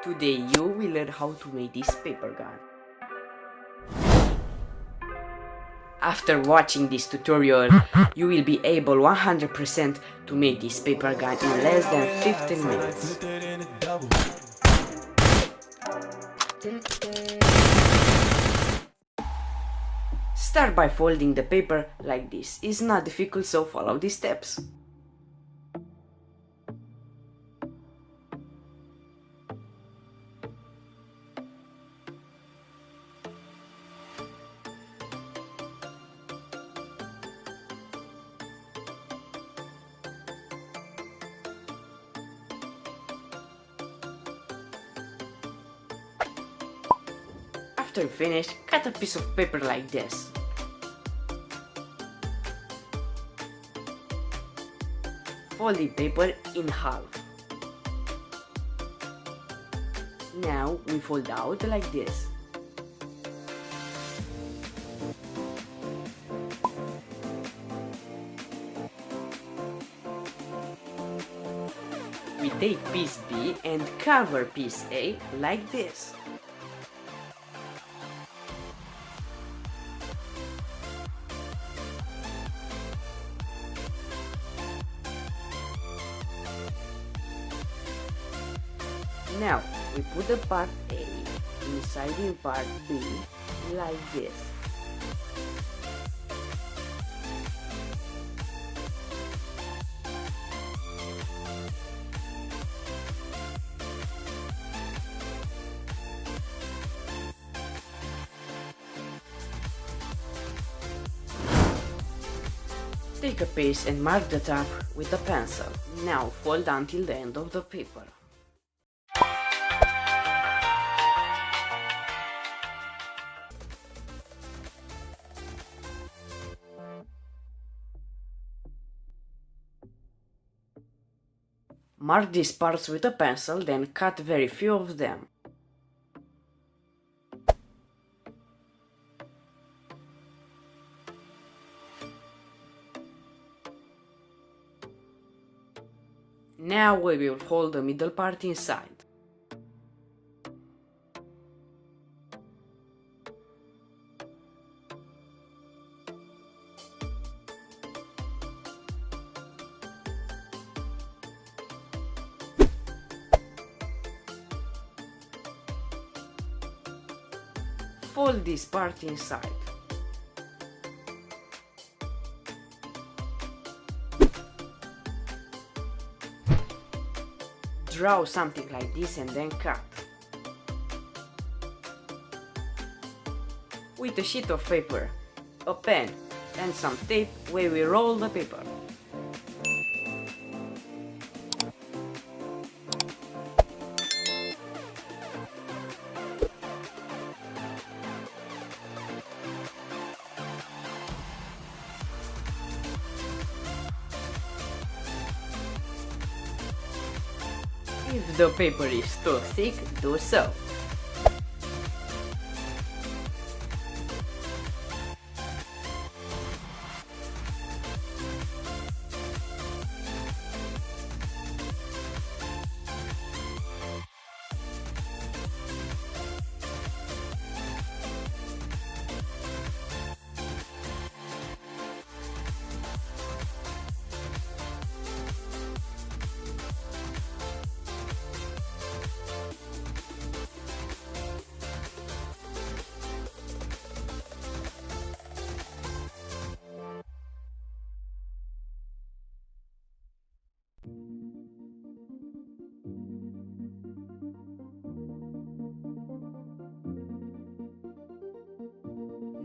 Today you will learn how to make this paper gun. After watching this tutorial, you will be able 100% to make this paper gun in less than 15 minutes. Start by folding the paper like this. It's not difficult, so follow these steps. After you finish, cut a piece of paper like this. Fold the paper in half. Now we fold out like this. We take piece B and cover piece A like this. Now, we put the part A inside the part B like this. Take a piece and mark the top with a pencil. Now fold until the end of the paper. Mark these parts with a pencil, then cut very few of them. Now we will fold the middle part inside. Fold this part inside. Draw something like this and then cut. With a sheet of paper, a pen and some tape, we will roll the paper. If the paper is too thick, do so.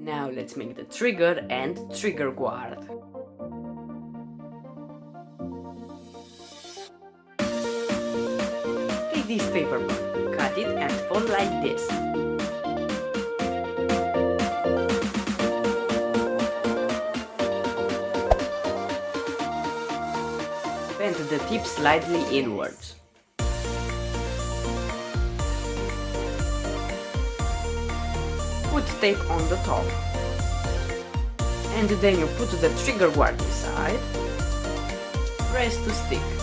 Now let's make the trigger and trigger guard. Take this paper, cut it and fold like this. Bend the tip slightly inwards. Put tape on the top. And then you put the trigger guard inside. Press to stick.